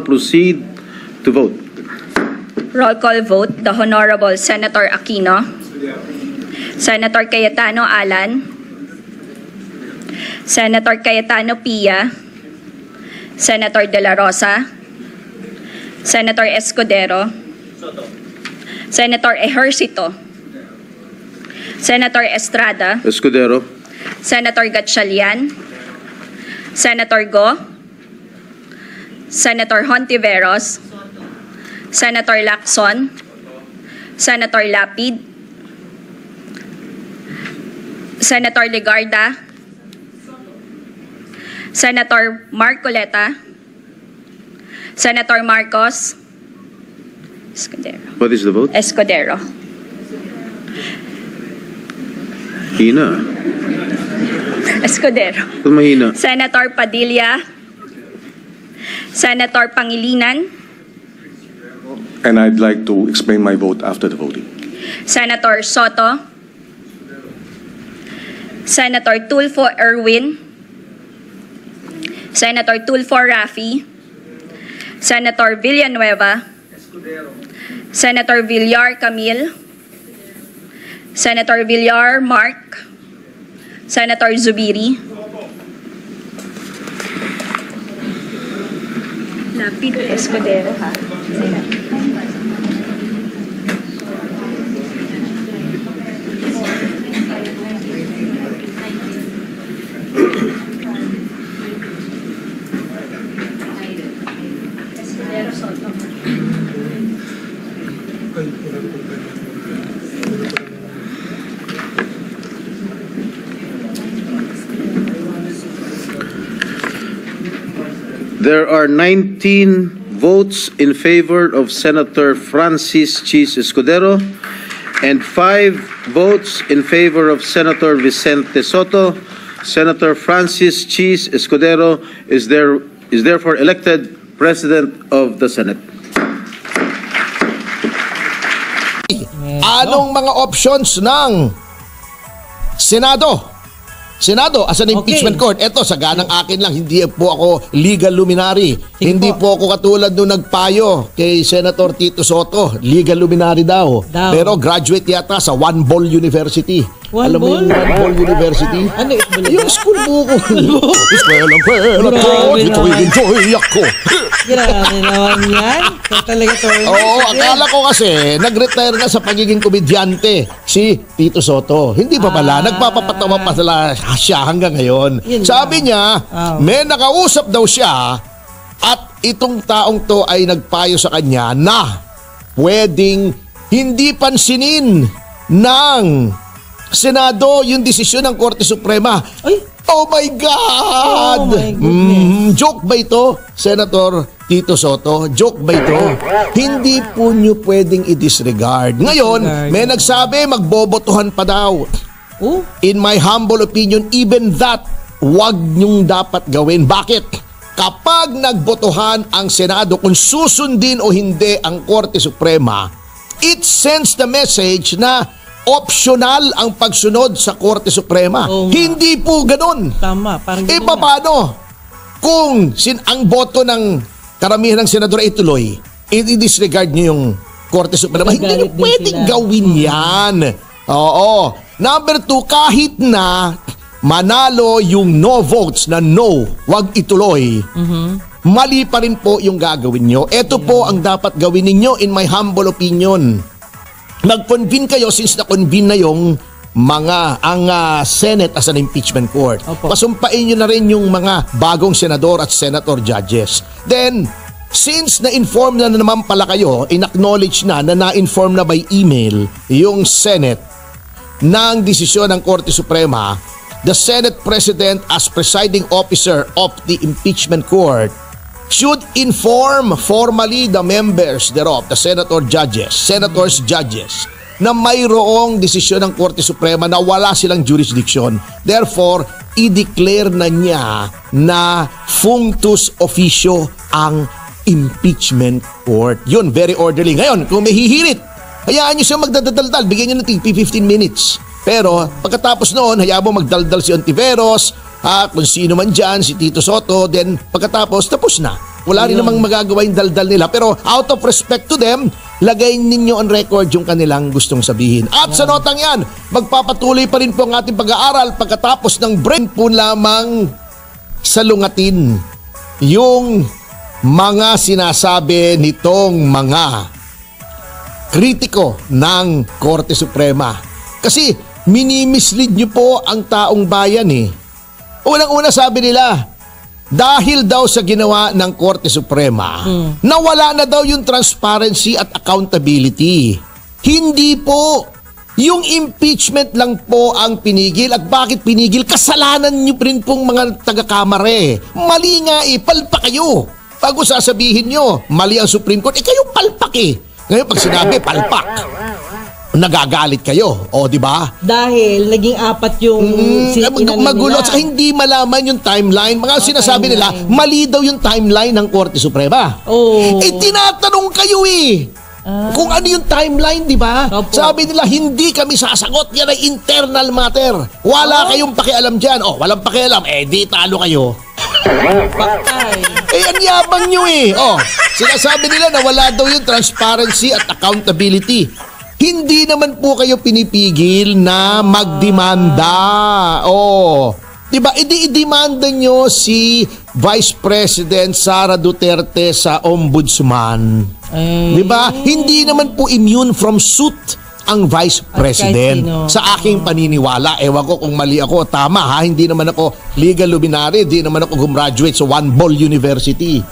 Proceed to vote. Roll call vote. The Honorable Senator Aquino. Senator Cayetano Alan. Senator Cayetano Pia. Senator De La Rosa. Senator Escudero. Senator Ejercito. Senator Estrada. Escudero. Senator Gatchalian. Senator Go. Senator Hontiveros. Senator Lacson. Senator Lapid. Senator Legarda. Senator Marcoleta. Senator Marcos. Escudero. What is the vote? Escudero. Hina. Escudero. Ba't mahina? Senator Padilla. Senator Pangilinan. And I'd like to explain my vote after the voting. Senator Soto. Senator Tulfo Erwin. Senator Tulfo Rafi. Senator Villanueva. Senator Villar Camille. Senator Villar Mark. Senator Zubiri. Lapid Escudero, ha? There are 19 votes in favor of Senator Francis Chis Escudero and 5 votes in favor of Senator Vicente Soto. Senator Francis Chis Escudero is therefore elected President of the Senate. Anong mga options ng Senado as an impeachment court? Ito, saganang akin lang, hindi po ako legal luminary. Hindi po ako katulad nung nagpayo kay Senator Tito Soto. Legal luminary daw. Pero graduate yata sa One Ball University. Alam mo yung One Ball University? Ano yung school buko. Eskwela ko, dito enjoy ako. Grabe naman yan. Talaga to. Oo, akala ko kasi nag-retire na sa pagiging komedyante si Tito Soto. Hindi pa pala, nagpapapatawa pa siya hanggang ngayon. Sabi niya, may nakausap daw siya at itong taong to ay nagpayo sa kanya na pwedeng hindi pansinin ng Senado yung desisyon ng Korte Suprema. Ay! Oh my God! Oh my goodness. Joke ba ito, Senator Tito Soto? Joke ba ito? Hindi po nyo pwedeng i-disregard. Ngayon, may nagsabi magbobotohan pa daw. Oh? In my humble opinion, even that, wag nyong dapat gawin. Bakit? Kapag nagbotohan ang Senado kung susundin o hindi ang Korte Suprema, it sends the message na optional ang pagsunod sa Korte Suprema. Hindi po ganun. Tama. Parang paano? Kung ang boto ng karamihan ng senador ay ituloy, i-disregard nyo yung Korte Suprema. Hindi nyo pwedeng gawin yan. Oo. Number 2, kahit na manalo yung no votes na no, wag ituloy, mali pa rin po yung gagawin nyo. Ito po ang dapat gawin ninyo in my humble opinion. Mag-convene kayo since na-convene na yung ang Senate as an impeachment court. Opo. Pasumpain nyo na rin yung mga bagong senador at senator judges. Then, since na-inform na naman pala kayo, in-acknowledge na-inform na by email yung Senate ng desisyon ng Korte Suprema, the Senate President as presiding officer of the impeachment court should inform formally the members thereof, the senators judges, na mayroong desisyon ng Korte Suprema na wala silang jurisdiction. Therefore, i-declare na niya na functus officio ang impeachment court. Yun, very orderly. Ngayon, kung may hihirit, hayaan nyo siya magdadaldal, bigyan nyo ng 15 minutes. Pero pagkatapos noon, hayaan mo magdaldal si Ontiveros, kung sino man dyan, si Tito Soto, then pagkatapos, tapos na. Wala rin namang magagawa yung daldal nila. Pero out of respect to them, lagay ninyo on record yung kanilang gustong sabihin. At sa notang yan, magpapatuloy pa rin po ang ating pag-aaral pagkatapos ng break po lamang salungatin yung mga sinasabi nitong mga kritiko ng Korte Suprema. Kasi minimislead nyo po ang taong bayan eh. Unang-una sabi nila, dahil daw sa ginawa ng Korte Suprema, nawala na daw yung transparency at accountability. Hindi po. Yung impeachment lang po ang pinigil. At bakit pinigil? Kasalanan nyo rin pong mga taga-kamare. Mali nga eh, palpak kayo. Bago sasabihin nyo, mali ang Supreme Court, kayo palpak eh. Ngayon pag sinabi, palpak, nagagalit kayo. O, di ba? Dahil naging 4 yung Magulo. At saka hindi malaman yung timeline. Mga sinasabi nila, mali daw yung timeline ng Korte Suprema. Oh. Tinatanong kayo eh. Kung ano yung timeline, di ba? Opo. Sabi nila, hindi kami sasagot. Yan ay internal matter. Wala kayong pakialam dyan. Walang pakialam. Di talo kayo. Patay. Ang yabang nyo eh. Sinasabi nila na wala daw yung transparency at accountability. Hindi naman po kayo pinipigil na magdemanda. Diba? I-demanda nyo si Vice President Sara Duterte sa Ombudsman. Diba? Hindi naman po immune from suit ang Vice President. Sa aking paniniwala, ewan ko kung mali ako o tama ha, hindi naman ako legal luminary, hindi naman ako gumraduate sa One Ball University.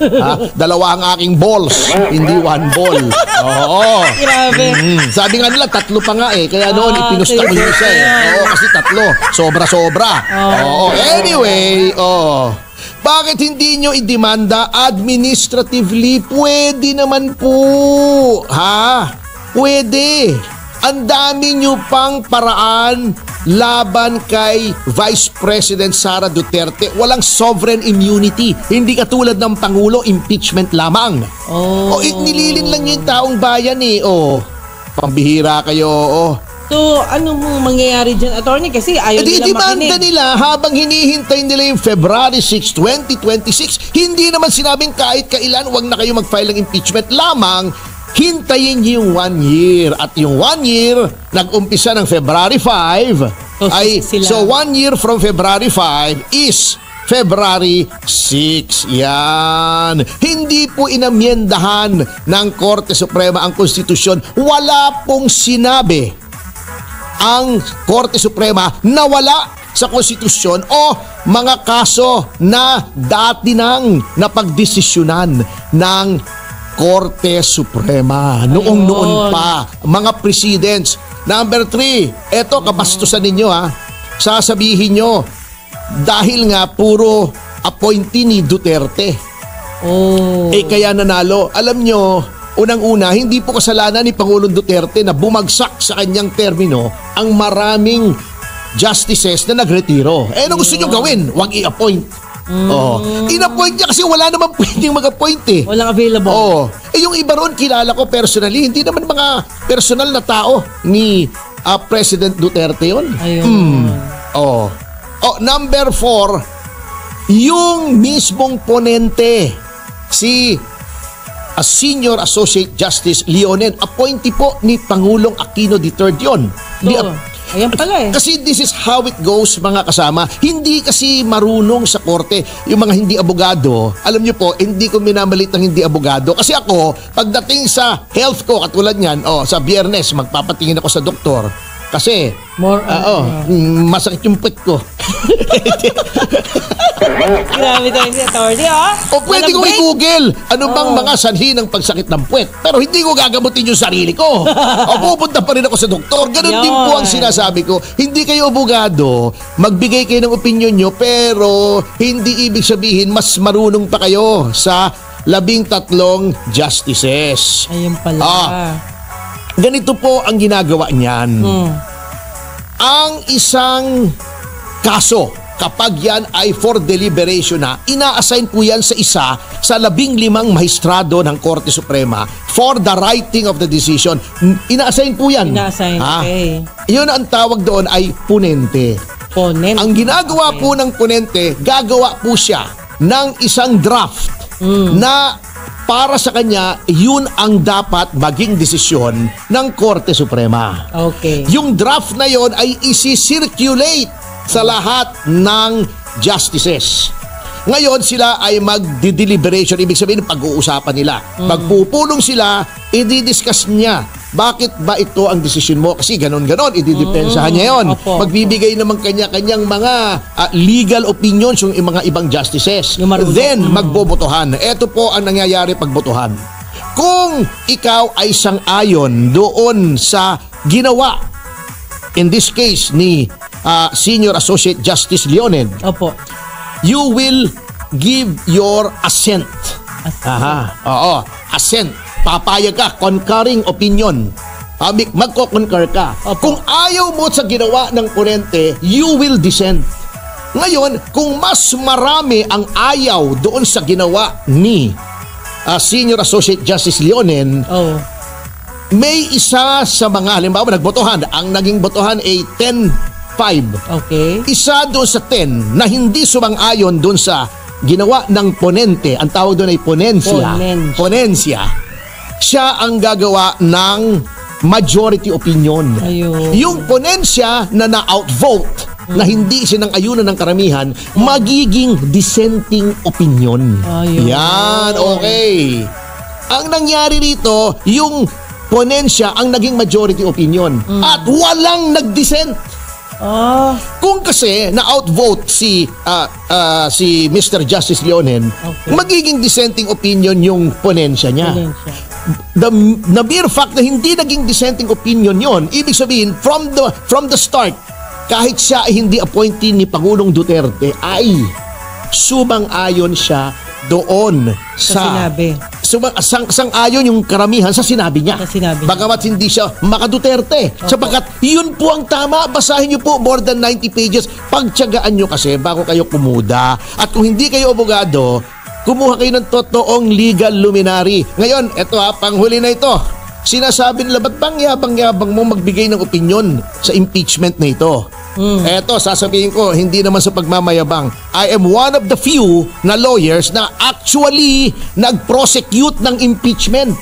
Dalawa ang aking balls, hindi one ball. Oo. Grabe. Sabi nga nila, 3 pa nga eh, kaya noon ipinusta ko yung isa eh. Kasi 3, sobra-sobra. Anyway, bakit hindi nyo idemanda administratively? Pwede naman po. Pwede. Ang dami nyo pang paraan laban kay Vice President Sara Duterte. Walang sovereign immunity. Hindi katulad ng Pangulo, impeachment lamang. Nililin lang yung taong bayan eh. Pambihira kayo. So, ano mong mangyayari dyan, attorney? Kasi ayaw nila demanda makinig. nila habang hinihintay nila yung February 6, 2026. Hindi naman sinabing kahit kailan, wag na kayo mag-file ng impeachment lamang. Hintayin niyo yung 1 year. At yung 1 year, nag-umpisa ng February 5. So 1 year from February 5 is February 6. Yan. Hindi po inamyendahan ng Korte Suprema ang konstitusyon. Wala pong sinabi ang Korte Suprema na wala sa konstitusyon o mga kaso na dati nang napagdesisyonan ng Korte Suprema. Noon pa, mga presidents. Number 3, eto kabastusan ninyo ha. Sasabihin nyo, dahil nga puro appointee ni Duterte. Kaya nanalo. Alam nyo, unang-una, hindi po kasalanan ni Pangulong Duterte na bumagsak sa kanyang termino ang maraming justices na nagretiro. Ano gusto nyo gawin? Huwag i-appoint. In-appoint niya kasi wala naman pwedeng mag-appoint eh. Walang available. Yung iba ron kilala ko personally, hindi naman mga personal na tao ni President Duterte yun. Number 4, yung mismong ponente, si Senior Associate Justice Leonen, appointee po ni Pangulong Aquino III yun. Ayan pala eh. Kasi this is how it goes, mga kasama. Hindi kasi marunong sa korte yung mga hindi abogado. Alam niyo po, hindi ko minamalit ng hindi abogado. Kasi ako, pagdating sa health ko, katulad niyan, sa Biyernes, magpapatingin ako sa doktor. Kasi, masakit yung pet ko. Grabe tayo si attorney, O pwede ko i-google ano bang mga sanhi ng pagsakit ng puwet. Pero hindi ko gagamutin yung sarili ko. Pupunta pa rin ako sa doktor. Ganun din po ang sinasabi ko. Hindi kayo abogado, magbigay kayo ng opinion nyo, pero hindi ibig sabihin mas marunong pa kayo sa 13 justices. Ayun pala. Ganito po ang ginagawa niyan. Ang isang kaso, kapag yan ay for deliberation na, ina-assign po yan sa isa sa 15 mahistrado ng Korte Suprema for the writing of the decision. Ina-assign po yan. Ina-assign, okay. Yun ang tawag doon ay ponente. Ang ginagawa po ng ponente, gagawa po siya ng isang draft na para sa kanya, yun ang dapat maging desisyon ng Korte Suprema. Okay. Yung draft na yon ay isi-circulate sa lahat ng justices. Ngayon sila ay magdi-deliberation, ibig sabihin pag-uusapan nila. Magpupulong sila, i-discuss niya. Bakit ba ito ang desisyon mo? Kasi ganon-ganon, ididepensahan niya yun. Opo. Magbibigay naman kanya-kanyang mga legal opinions yung mga ibang justices. Yung marunong. Then, magbobotohan. Ito po ang nangyayari pagbotohan. Kung ikaw ay sang-ayon doon sa ginawa, in this case ni Senior Associate Justice Leoned, Opo. you will give your assent. Oo, assent. Papayag ka, concurring opinion. Magko-concur ka. Opo. Kung ayaw mo sa ginawa ng ponente, you will dissent. Ngayon, kung mas marami ang ayaw doon sa ginawa ni Senior Associate Justice Leonen, Oh. may isa sa mga, halimbawa, nagbotohan. Ang naging botohan ay 10-5. Okay. Isa doon sa 10 na hindi sumang-ayon doon sa ginawa ng ponente, ang tawag doon ay ponensya. Ponensya. Siya ang gagawa ng majority opinion. Ayun. Yung ponensya na na-outvote, na hindi sinang-ayunan ng karamihan, magiging dissenting opinion. Ayun. Yan, okay. Ang nangyari rito, yung ponensya ang naging majority opinion. At walang nag-dissent. Kung kasi na-outvote si Mr. Justice Leonen, Okay. magiging dissenting opinion yung ponensya niya. Ponensya. The mere fact na hindi naging dissenting opinion yon, ibig sabihin from the start, kahit siya ay hindi appointee ni Pangulong Duterte, ay sumang-ayon siya doon Sa sinabi. sang-ayon yung karamihan sa sinabi niya. Sa sinabi niya. Bagamat hindi siya maka-Duterte. Sapagkat yun po ang tama. Basahin niyo po more than 90 pages. Pagtiyagaan niyo kasi bago kayo kumuda. At kung hindi kayo abogado, kumuha kayo ng totoong legal luminary. Ngayon, eto panghuli na ito. Sinasabi nila, ba't bang yabang-yabang mo magbigay ng opinion sa impeachment na ito? Eto, sasabihin ko, hindi naman sa pagmamayabang. I am one of the few na lawyers na actually nag-prosecute ng impeachment.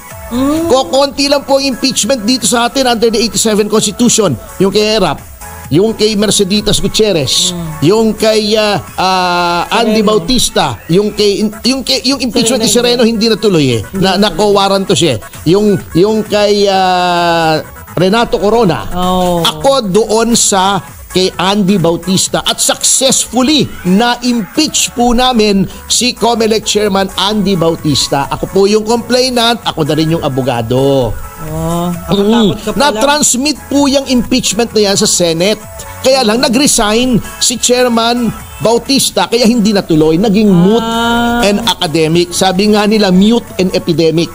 Kokonti lang po ang impeachment dito sa atin under the 87 Constitution. Yung kay Erap, yung kay Merceditas Gutierrez, yung kay Andy Bautista, yung impeachment ni Sereno hindi natuloy na-co-warrant to siya. Yung kay Renato Corona. Oh. Ako doon sa kay Andy Bautista at successfully na-impeach po namin si COMELEC Chairman Andy Bautista. Ako po yung complainant, ako na rin yung abogado. Nakatakot ka pala. Na-transmit po yung impeachment na yan sa Senate. Kaya lang nag-resign si Chairman Bautista kaya hindi natuloy. Naging moot and academic. Sabi nga nila, mute and epidemic.